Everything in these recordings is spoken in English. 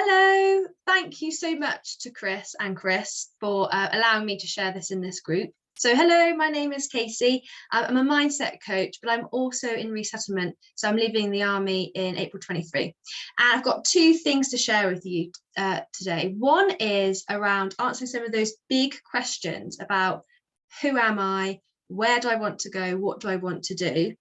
Hello, thank you so much to Chris and Chris for allowing me to share this in this group. So hello, my name is Casey. I'm a mindset coach, but I'm also in resettlement. So I'm leaving the army in April 23. And I've got two things to share with you today. One is around answering some of those big questions about who am I, where do I want to go, what do I want to do?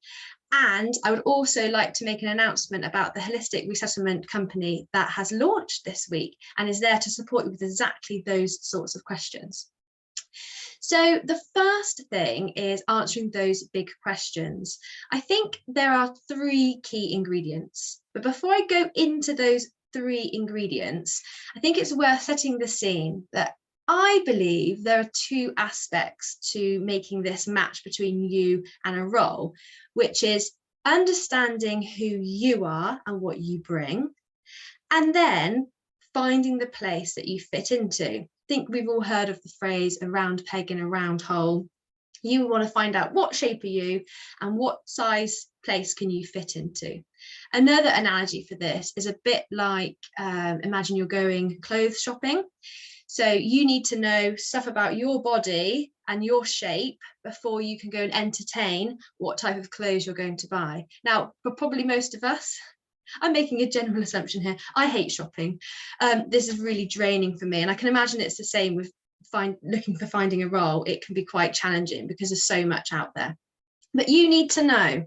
And I would also like to make an announcement about the Holistic Resettlement Company that has launched this week and is there to support you with exactly those sorts of questions. So the first thing is answering those big questions. I think there are three key ingredients, but before I go into those three ingredients, I think it's worth setting the scene that I believe there are two aspects to making this match between you and a role, which is understanding who you are and what you bring, and then finding the place that you fit into. I think we've all heard of the phrase a round peg in a round hole. You want to find out what shape are you and what size place can you fit into. Another analogy for this is a bit like imagine you're going clothes shopping. So you need to know stuff about your body and your shape before you can go and entertain what type of clothes you're going to buy. Now, for probably most of us, I'm making a general assumption here, I hate shopping. This is really draining for me. And I can imagine it's the same with looking for finding a role. It can be quite challenging because there's so much out there. But you need to know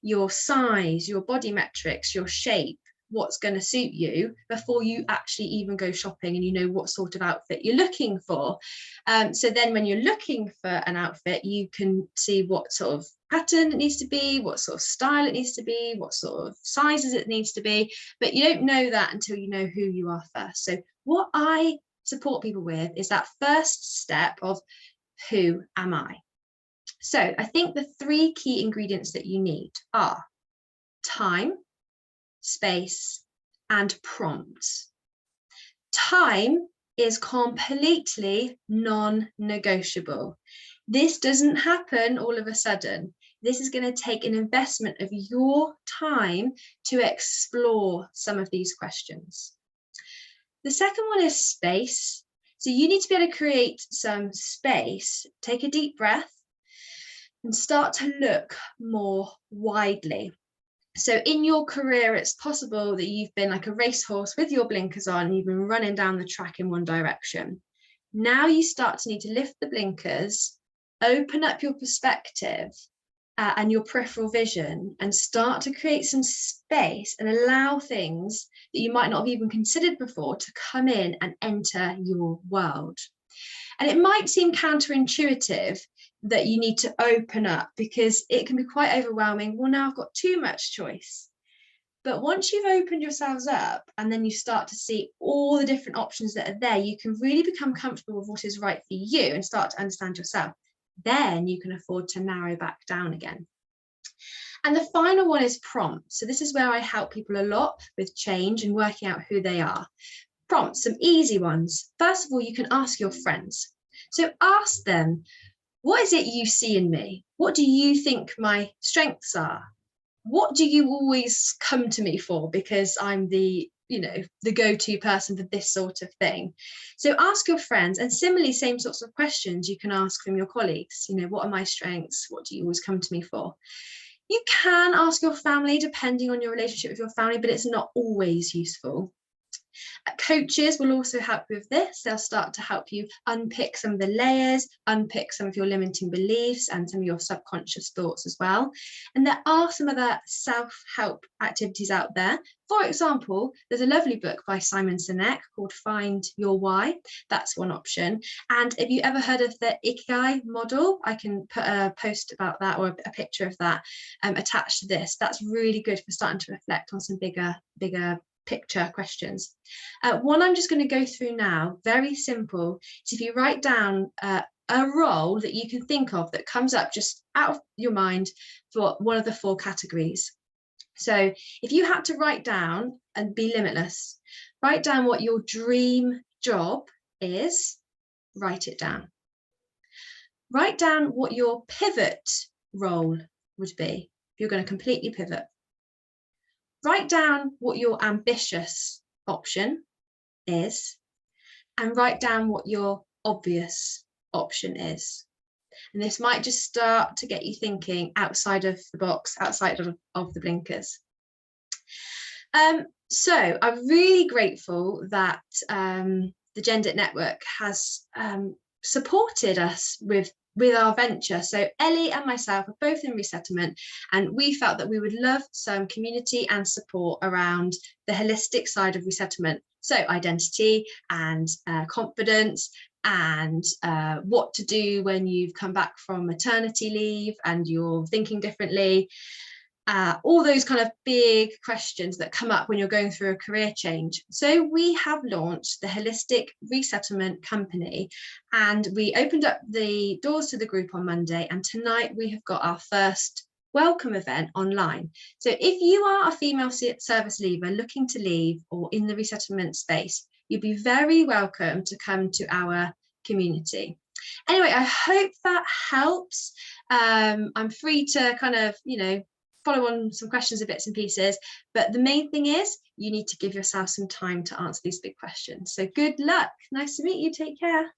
your size, your body metrics, your shape, what's going to suit you before you actually even go shopping, and you know what sort of outfit you're looking for. So then when you're looking for an outfit, you can see what sort of pattern it needs to be, what sort of style it needs to be, what sort of sizes it needs to be, but you don't know that until you know who you are first. So what I support people with is that first step of who am I? So I think the three key ingredients that you need are time, space, and prompts. Time is completely non-negotiable. This doesn't happen all of a sudden. This is going to take an investment of your time to explore some of these questions. The second one is space. So you need to be able to create some space, take a deep breath, and start to look more widely. So in your career, it's possible that you've been like a racehorse with your blinkers on, and you've been running down the track in one direction. Now you start to need to lift the blinkers, open up your perspective and your peripheral vision, and start to create some space and allow things that you might not have even considered before to come in and enter your world. And it might seem counterintuitive that you need to open up because it can be quite overwhelming. Well, now I've got too much choice. But once you've opened yourselves up and then you start to see all the different options that are there, you can really become comfortable with what is right for you and start to understand yourself. Then you can afford to narrow back down again. And the final one is prompts. So this is where I help people a lot with change and working out who they are. Prompts, some easy ones. First of all, you can ask your friends. So ask them, what is it you see in me? What do you think my strengths are? What do you always come to me for? Because I'm the go-to person for this sort of thing. So ask your friends, and similarly, same sorts of questions you can ask from your colleagues. What are my strengths? What do you always come to me for? You can ask your family, depending on your relationship with your family, but it's not always useful. Coaches will also help with this. They'll start to help you unpick some of the layers, unpick some of your limiting beliefs and some of your subconscious thoughts as well. And there are some other self-help activities out there. For example, there's a lovely book by Simon Sinek called Find Your Why. That's one option. And if you ever heard of the Ikigai model, I can put a post about that or a picture of that attached to this. That's really good for starting to reflect on some bigger picture questions. One I'm just going to go through now, very simple, is if you write down a role that you can think of that comes up just out of your mind for one of the four categories. So if you had to write down, and be limitless, write down what your dream job is, write it down. Write down what your pivot role would be if you're going to completely pivot. Write down what your ambitious option is, and write down what your obvious option is. And this might just start to get you thinking outside of the box, outside of the blinkers. So I'm really grateful that the Gender Network has supported us with our venture. So Ellie and myself are both in resettlement, and we felt that we would love some community and support around the holistic side of resettlement. So identity and confidence, and what to do when you've come back from maternity leave and you're thinking differently. All those kind of big questions that come up when you're going through a career change. So we have launched the Holistic Resettlement Company, and we opened up the doors to the group on Monday, and tonight we have got our first welcome event online. So if you are a female service leaver looking to leave or in the resettlement space, you'd be very welcome to come to our community. Anyway, I hope that helps. I'm free to kind of, follow on some questions and bits and pieces, but the main thing is you need to give yourself some time to answer these big questions. So good luck. Nice to meet you. Take care.